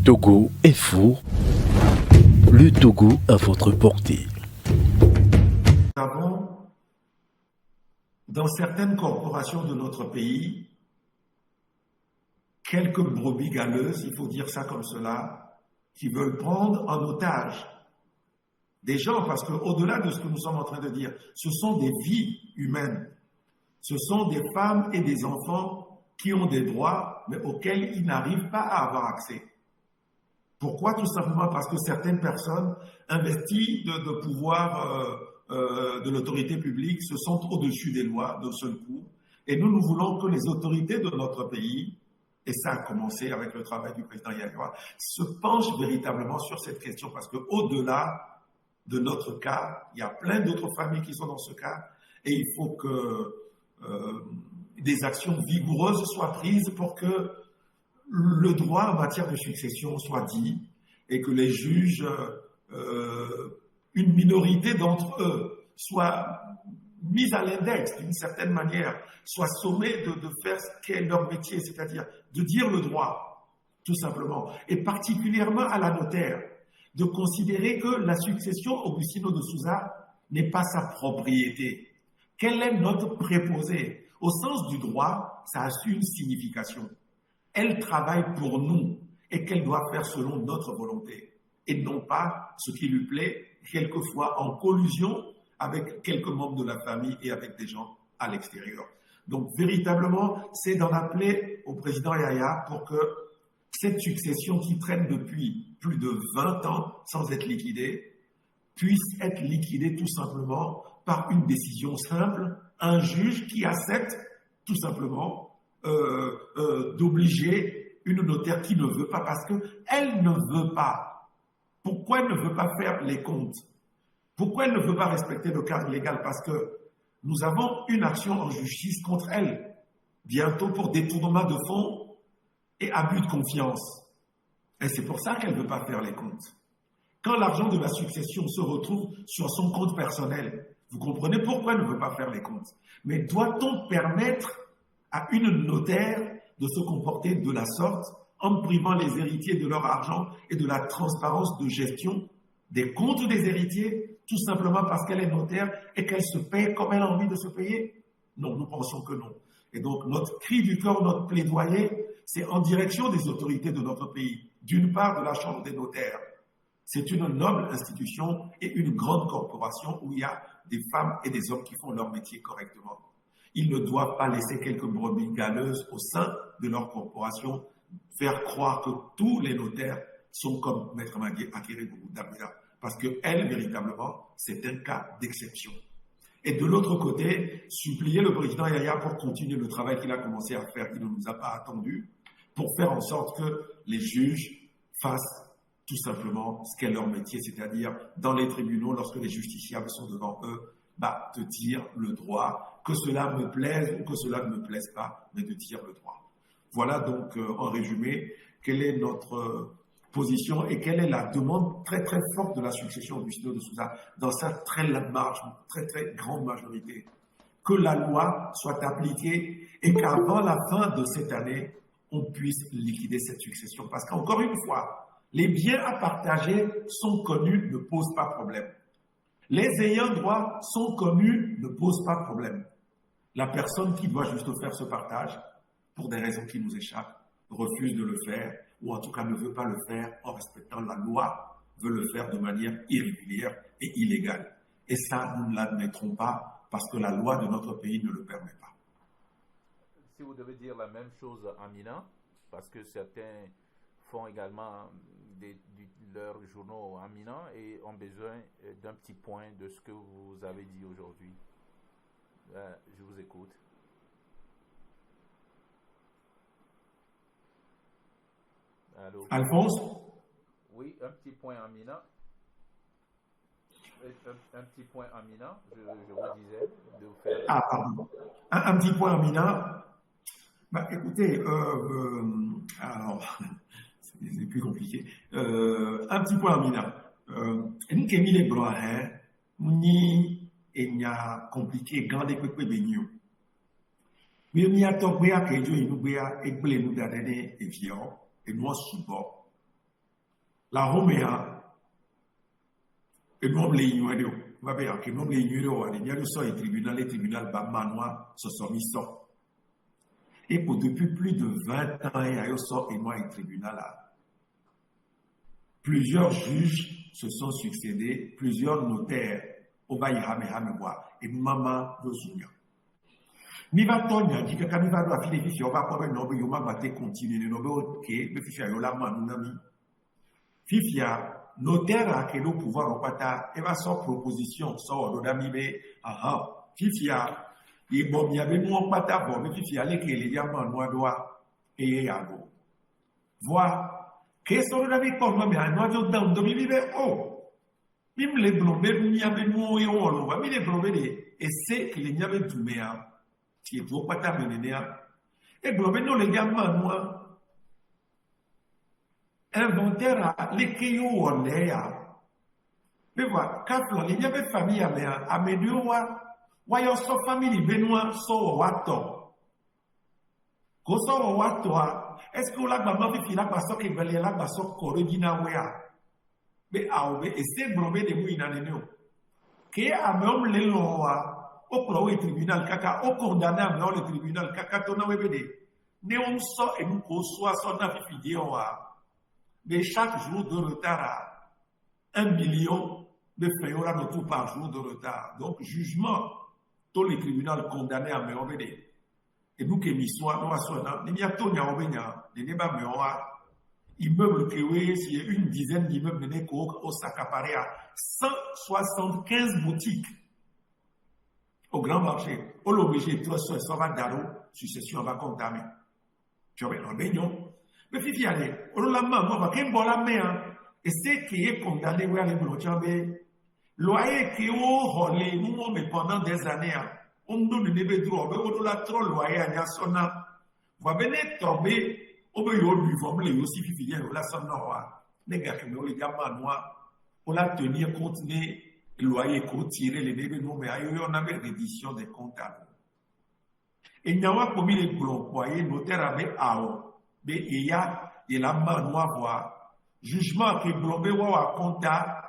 Togo Info, le Togo à votre portée. Nous avons, dans certaines corporations de notre pays, quelques brebis galeuses, il faut dire ça comme cela, qui veulent prendre en otage des gens, parce qu'au-delà de ce que nous sommes en train de dire, ce sont des vies humaines, ce sont des femmes et des enfants qui ont des droits, mais auxquels ils n'arrivent pas à avoir accès. Pourquoi? Tout simplement parce que certaines personnes investies de pouvoir de l'autorité publique se sentent au-dessus des lois d'un seul coup. Et nous voulons que les autorités de notre pays, et ça a commencé avec le travail du président Yaya, se penchent véritablement sur cette question, parce qu'au-delà de notre cas, il y a plein d'autres familles qui sont dans ce cas, et il faut que des actions vigoureuses soient prises pour que le droit en matière de succession soit dit et que les juges, une minorité d'entre eux, soient mis à l'index d'une certaine manière, soient sommés de faire ce qu'est leur métier, c'est-à-dire de dire le droit, tout simplement, et particulièrement à la notaire, de considérer que la succession Augustino de Souza n'est pas sa propriété. Quelle est notre préposé? Au sens du droit, ça a une signification. Elle travaille pour nous et qu'elle doit faire selon notre volonté et non pas ce qui lui plaît, quelquefois en collusion avec quelques membres de la famille et avec des gens à l'extérieur. Donc véritablement, c'est d'en appeler au président Yaya pour que cette succession qui traîne depuis plus de 20 ans sans être liquidée puisse être liquidée tout simplement par une décision simple, un juge qui accepte tout simplement d'obliger une notaire qui ne veut pas, parce qu'elle ne veut pas. Pourquoi elle ne veut pas faire les comptes? Pourquoi elle ne veut pas respecter le cadre légal? Parce que nous avons une action en justice contre elle, bientôt pour détournement de fonds et abus de confiance. Et c'est pour ça qu'elle ne veut pas faire les comptes. Quand l'argent de la succession se retrouve sur son compte personnel, vous comprenez pourquoi elle ne veut pas faire les comptes. Mais doit-on permettre à une notaire de se comporter de la sorte en privant les héritiers de leur argent et de la transparence de gestion des comptes des héritiers, tout simplement parce qu'elle est notaire et qu'elle se paye comme elle a envie de se payer? Non, nous pensons que non. Et donc notre cri du cœur, notre plaidoyer, c'est en direction des autorités de notre pays. D'une part, de la Chambre des notaires. C'est une noble institution et une grande corporation où il y a des femmes et des hommes qui font leur métier correctement. Ils ne doivent pas laisser quelques brebis galeuses au sein de leur corporation faire croire que tous les notaires sont comme Maître Akere Damira, parce qu'elle, véritablement, c'est un cas d'exception. Et de l'autre côté, supplier le président Yaya pour continuer le travail qu'il a commencé à faire, il ne nous a pas attendu, pour faire en sorte que les juges fassent tout simplement ce qu'est leur métier, c'est-à-dire dans les tribunaux, lorsque les justiciables sont devant eux, de dire le droit, que cela me plaise ou que cela ne me plaise pas, mais de dire le droit. Voilà donc en résumé quelle est notre position et quelle est la demande très très forte de la succession Augustino de Souza dans sa très grande majorité. Que la loi soit appliquée et qu'avant la fin de cette année, on puisse liquider cette succession. Parce qu'encore une fois, les biens à partager sont connus, ne posent pas problème. Les ayants droit sont connus, ne posent pas problème. La personne qui doit juste faire ce partage, pour des raisons qui nous échappent, refuse de le faire, ou en tout cas ne veut pas le faire en respectant la loi, veut le faire de manière irrégulière et illégale. Et ça, nous ne l'admettrons pas parce que la loi de notre pays ne le permet pas. Si vous devez dire la même chose à Mina, parce que certains font également leurs journaux en Mina et ont besoin d'un petit point de ce que vous avez dit aujourd'hui. Je vous écoute. Allô? Alphonse? Oui, un petit point en Mina. Un petit point en Mina, je vous disais. De vous faire... Ah, pardon. Un petit point en Mina. Écoutez, alors... c'est plus compliqué. Un petit point en Mina. Nous qui mis les bras, ni et n'y a compliqué, gardez que bénio. Mais n'y a pas que Dieu nous béa et que nous d'adhérer et fiant et nous souvent la Roméa, et nous les ignorons. Va bien, que nous les ignorons. Il y a le tribunal, Bamanois, se sont mis ça. Et pour depuis plus de 20 ans, il y a eu ça et moi, un tribunal là. Plusieurs juges se sont succédés, plusieurs notaires, au Baïhamehamewa, et Maman Lozunia. Niva Tonya, dit que quand il va doit filer, on va pas non, il va battre continuer, non, ok, mais Fifia, il a man, nous ami. Fifia, notaire a que le pouvoir au pata, et va sans proposition, sans d'ami, Fifia, il bon, il y avait moins pata, bon, mais Fifia, les que les yamans, moi, doit, et yago. Vois, qu'est-ce qu'on avait comme moi, mais un oiseau dans le milieu, oh, même les blobés, il y avait moins, et on va, mais les blobés, et c'est que les yamans du méa, qui est pour pata mener, et blobés, non, les yamans, moi, inventaire à l'équilibre on est mais voilà quand il y avait famille à Mediowa voyons sa famille Benoît so wato ko so wato est-ce que la maman fi la passo que veut la passo corregina wea mais aobe et c'est bromé de mouina neno que a même le loa au pro tribunal kaka au condamné à le tribunal kaka to na webede ne on so et nous ko so so na fi vidéo mais chaque jour de retard à 1 million de feuilles de tout par jour de retard. Donc, jugement, tous les tribunaux condamnés à Méobédé. Et nous, qui soit, nous, à il y a tout, il y a immeuble qui est une dizaine d'immeubles de au s'accaparer à 175 boutiques au grand marché. Au l'obligé, tout ça, ça va d'arro, succession va condamner. Tu vois, en baignon. Mais si tu allais, on l'a main, on va qu'un bon la main, et c'est qui est condamné, oui, les bloqués, loyer qui est au relais, nous, mais pendant des années, on nous donne des droits, on a trop loyer à Yassona, va venir tomber, on va y aller, on va y aussi, puis on la sonne noire, les gars qui nous les gamins noirs, on la tenir compte des loyers qu'on tirait les bébés, nous, mais ailleurs, on avait l'édition des comptables. Et il y a pas commis les bloqués, notaire avait à mais il y a la main noire, jugement qui blobé ou à compta,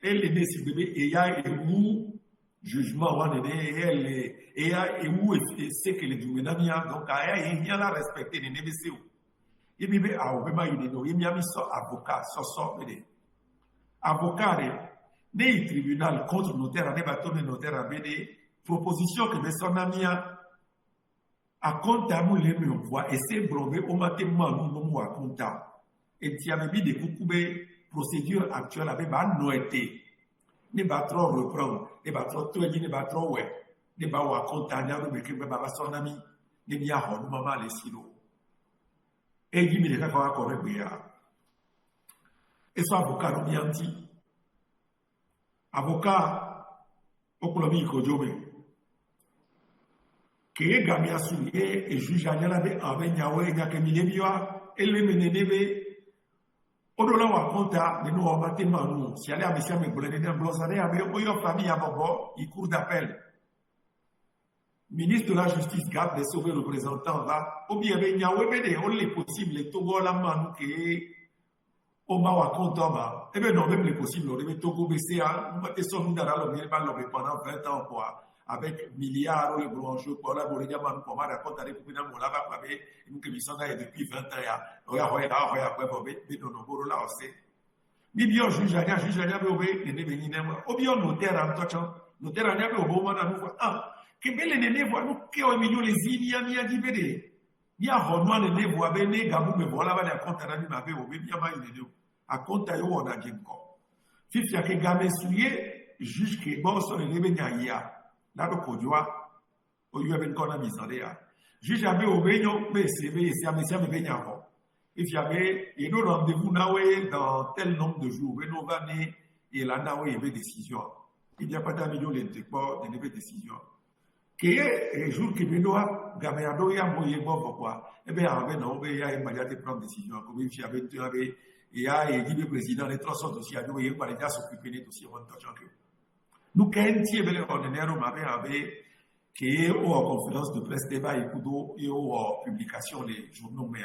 elle est décidée, et il y a où jugement, elle est, et où c'est que les dominants, donc il y a la respecter les NBC. Il y a un avocat, avocat, des tribunal contre notaire, des bateaux de notaire, des propositions que les son ami à comptable les mieux voix et c'est blobé au matin nous à comptable et tu avais mis des coucoubés procédures actuelles avec ba noité ne ba trop reprendre ne ba trop tout ne ba trop ouais ne ba wa comptable mais que ba son ami ne bien ho maman les silo et il me les va correct bien et son avocat nous bien dit avocat au colonie Kojobé que Gamia soulié et juge à Yalabe avec Yahweh, Yakamilebia, et le Menebe, au-delà de compta, de nous abattre nous, si elle a mis mes boulets dans Blossané, avec Oyo famille à Bobo, il court d'appel. Ministre de la Justice, garde des sauvés représentants, va, ou bien Yahweh, on est possible, les Togo la main, qui au Mawa compta, eh bien non, même les possibles, on devait Togo baisser, on va te sonner dans le pendant 20 ans, quoi. Avec milliards de bronchos, pour la bourgeoisie, pour ma raconte à l'époque, on l'a pas fait, nous qui sommes là depuis 20 ans, on a là aussi. Mais bien, juge à Bobé, les nénénés, ou bien notaire en touchant, notaire à Niabé, au moment où nous voyons, que bel néné voit nous qui ont mis les îles, à Dibédé. Il y a Renoir, les néné voit Béné, Gabou, mais voilà, à compte à la nuit, au bien mal, à compte à on a dit encore. Fils, il y a que Gamé souillé, juge qui est bon sur les Nénénia. Là, le Kodjoa, au lieu de qu'on a mis en l'air. Juge avait au Bénion, mais c'est un Bénion. Et il y avait un rendez-vous dans tel nombre de jours. Nous allons et là, il y avait décision. Il n'y a pas d'amélioration de l'intégrité, il y avait décision. Qui est le jour qui me doit, Gaméado, il y a un moyen pourquoi. Eh bien, il y a une manière de prendre décision. Comme il y a le président, les trois sortes aussi, il y a un s'occuper de dossiers. Nous, quand il y a ordinaire, on avait qui est aux conférences de presse débat et aux publications des journaux, mais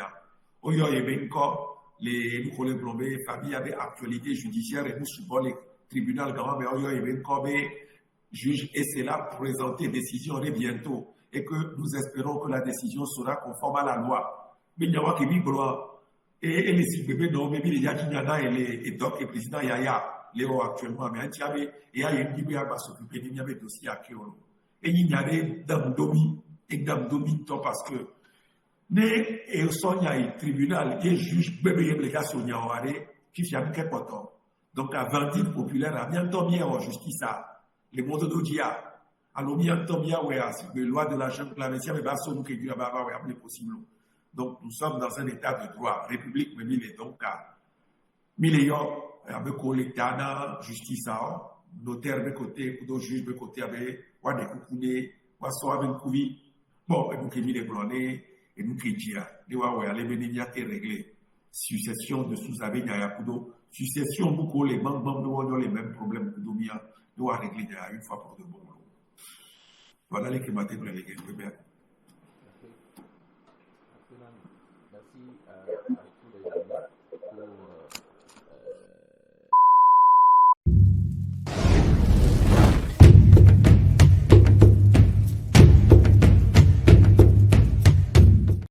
il y a encore les collègues plombés, famille avait actualité judiciaire et nous support les tribunaux, mais on y a comme juge et c'est là présenter décision bientôt et que nous espérons que la décision sera conforme à la loi. Mais il y a qui et les bébés non, mais il y a Kinyana et Doc et président Yaya, Léo actuellement, mais il y a une qui va s'occuper de dossier à Kyolo. Et il y a des dames domi et dames domi parce que né et Sonia et tribunal et juge bébé les gars Sonia qui fait un quelque donc à vendite populaire à bientôt bien en justice à les mondes d'Odia. Alors bientôt bien ouais si les lois de la chambre clavetia mais pas son qui va ouais possible. Donc nous sommes dans un état de droit république mais il est donc à millions avec collectana justice à notaire de côté ou juge de côté avec ou des coucounés ou soit avec couvi bon et nous qui les blonés et nous qui dia les ouais aller venir régler succession de sous-avé Yakudo succession beaucoup les membres ont les mêmes problèmes que Domia doit régler une fois pour de bon. Voilà les climatiques pour les gars. Merci.